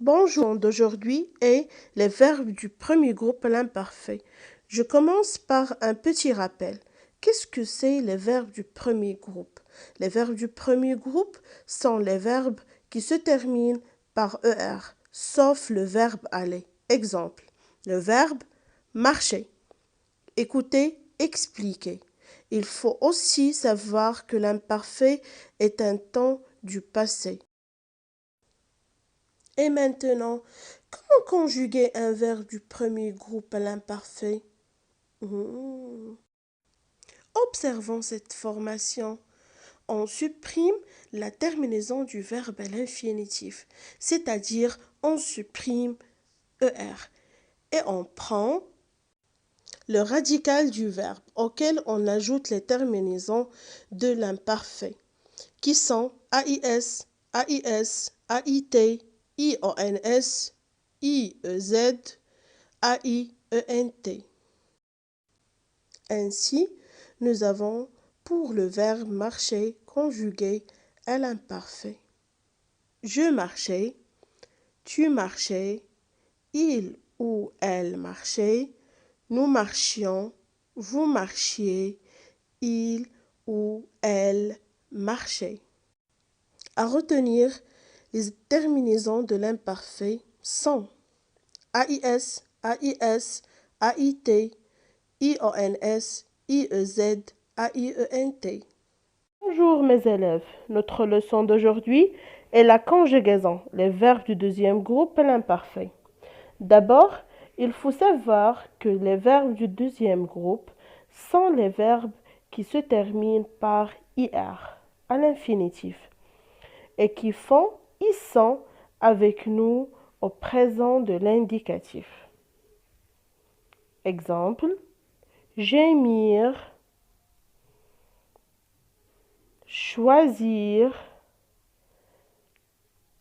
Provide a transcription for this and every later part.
Bonjour d'aujourd'hui est les verbes du premier groupe à l'imparfait. Je commence par un petit rappel. Qu'est-ce que c'est les verbes du premier groupe? Les verbes du premier groupe sont les verbes qui se terminent par ER, sauf le verbe aller. Exemple, le verbe marcher. Écouter, expliquer. Il faut aussi savoir que l'imparfait est un temps du passé. Et maintenant, comment conjuguer un verbe du premier groupe à l'imparfait? Observons cette formation. On supprime la terminaison du verbe à l'infinitif, c'est-à-dire on supprime ER et on prend le radical du verbe auquel on ajoute les terminaisons de l'imparfait qui sont AIS, AIS, AIT, IONS, IEZ, AIENT. Ainsi, nous avons pour le verbe marcher conjugué à l'imparfait. Je marchais, tu marchais, il ou elle marchait, nous marchions, vous marchiez, il ou elle marchait. À retenir, les terminaisons de l'imparfait sont AIS, AIS, AIT, IONS, IEZ, AIENT. Bonjour mes élèves, notre leçon d'aujourd'hui est la conjugaison, les verbes du deuxième groupe à l'imparfait. D'abord, il faut savoir que les verbes du deuxième groupe sont les verbes qui se terminent par IR à l'infinitif et qui font ils sont avec nous au présent de l'indicatif. Exemple, gémir, choisir,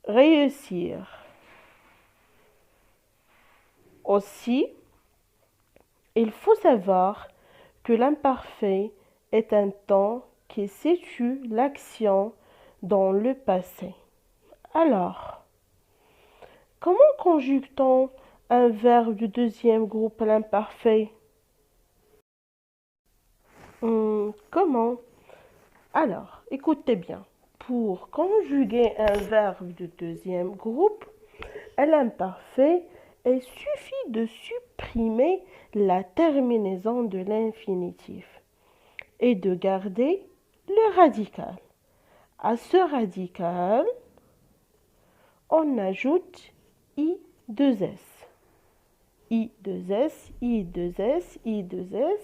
réussir. Aussi, il faut savoir que l'imparfait est un temps qui situe l'action dans le passé. Alors, comment conjugue-t-on un verbe du deuxième groupe à l'imparfait? Comment? Alors, écoutez bien. Pour conjuguer un verbe du deuxième groupe à l'imparfait, il suffit de supprimer la terminaison de l'infinitif et de garder le radical. À ce radical, on ajoute I2S. I2S, I2S, I2S,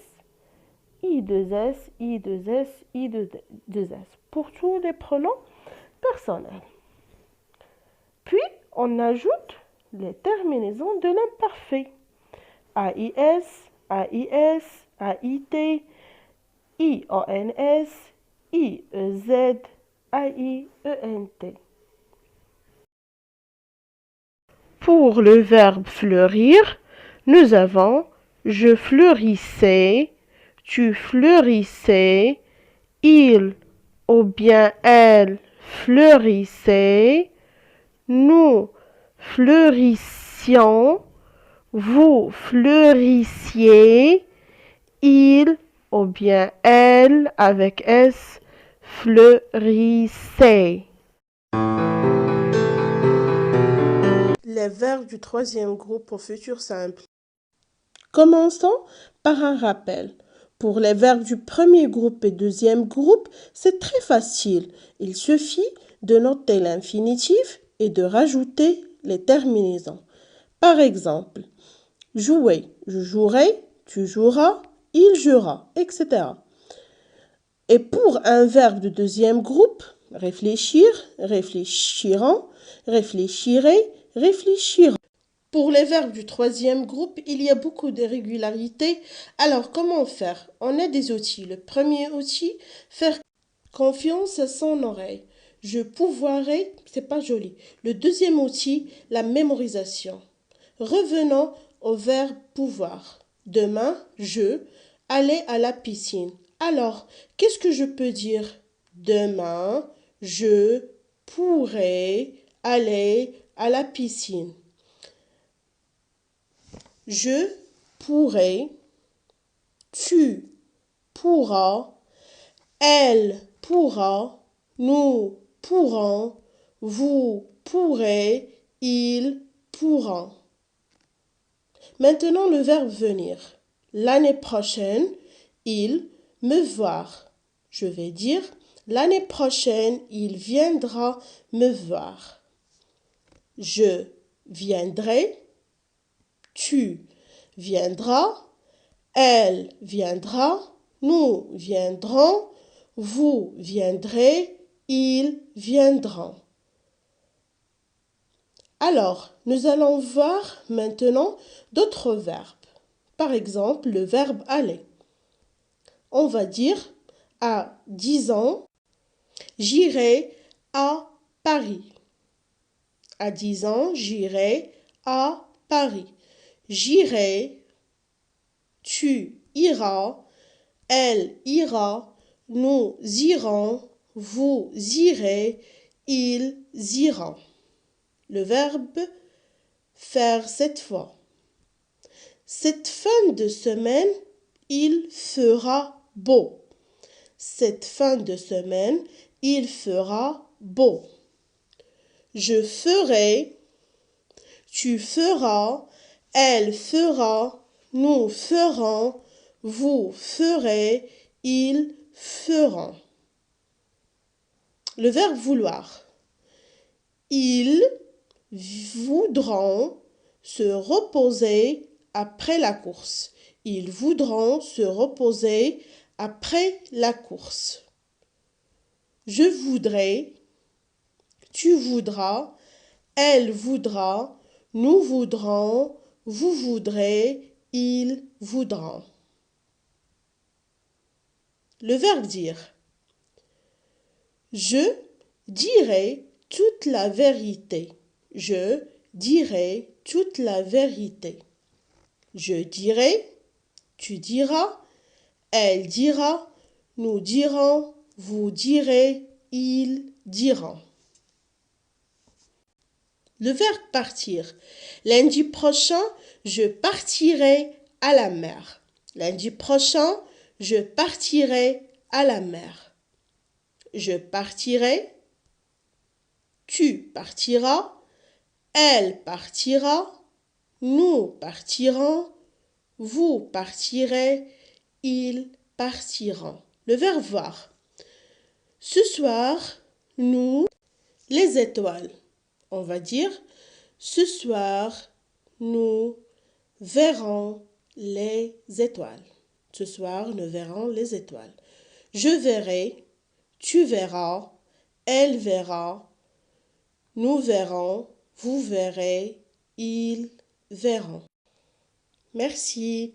I2S, I2S, I2S. Pour tous les pronoms personnels. Puis, on ajoute les terminaisons de l'imparfait. AIS, AIS, AIT, IONS, IEZ, AIENT. Pour le verbe fleurir, nous avons je fleurissais, tu fleurissais, il ou bien elle fleurissait, nous fleurissions, vous fleurissiez, il ou bien elle avec S fleurissait. Les verbes du troisième groupe au futur simple. Commençons par un rappel. Pour les verbes du premier groupe et deuxième groupe, c'est très facile. Il suffit de noter l'infinitif et de rajouter les terminaisons. Par exemple, jouer, je jouerai, tu joueras, il jouera, etc. Et pour un verbe de deuxième groupe, réfléchir, réfléchiront, réfléchirez, réfléchiront. Pour les verbes du troisième groupe, il y a beaucoup d'irrégularités. Alors, comment faire? On a des outils. Le premier outil, faire confiance à son oreille. Je pouvoirai, c'est pas joli. Le deuxième outil, la mémorisation. Revenons au verbe pouvoir. Demain, je allais à la piscine. Alors, qu'est-ce que je peux dire? Demain, je pourrais aller à la piscine. Je pourrai, tu pourras, elle pourra, nous pourrons, vous pourrez, ils pourront. Maintenant le verbe venir. L'année prochaine, il me voir. Je vais dire l'année prochaine, il viendra me voir. Je viendrai, tu viendras, elle viendra, nous viendrons, vous viendrez, ils viendront. Alors, nous allons voir maintenant d'autres verbes. Par exemple, le verbe aller. On va dire à 10 ans, j'irai à Paris. À 10 ans, j'irai à Paris. J'irai, tu iras, elle ira, nous irons, vous irez, ils iront. Le verbe faire cette fois. Cette fin de semaine, il fera beau. Cette fin de semaine, il fera beau. Je ferai, tu feras, elle fera, nous ferons, vous ferez, ils feront. Le verbe vouloir. Ils voudront se reposer après la course. Ils voudront se reposer après la course. Je voudrais, tu voudras, elle voudra, nous voudrons, vous voudrez, ils voudront. Le verbe dire. Je dirai toute la vérité. Je dirai toute la vérité. Je dirai, tu diras, elle dira, nous dirons, vous direz, ils diront. Le verbe partir. Lundi prochain, je partirai à la mer. Lundi prochain, je partirai à la mer. Je partirai, tu partiras, elle partira, nous partirons, vous partirez, ils partiront. Le verbe voir. Ce soir, nous, les étoiles. On va dire, ce soir, nous verrons les étoiles. Ce soir, nous verrons les étoiles. Je verrai, tu verras, elle verra, nous verrons, vous verrez, ils verront. Merci.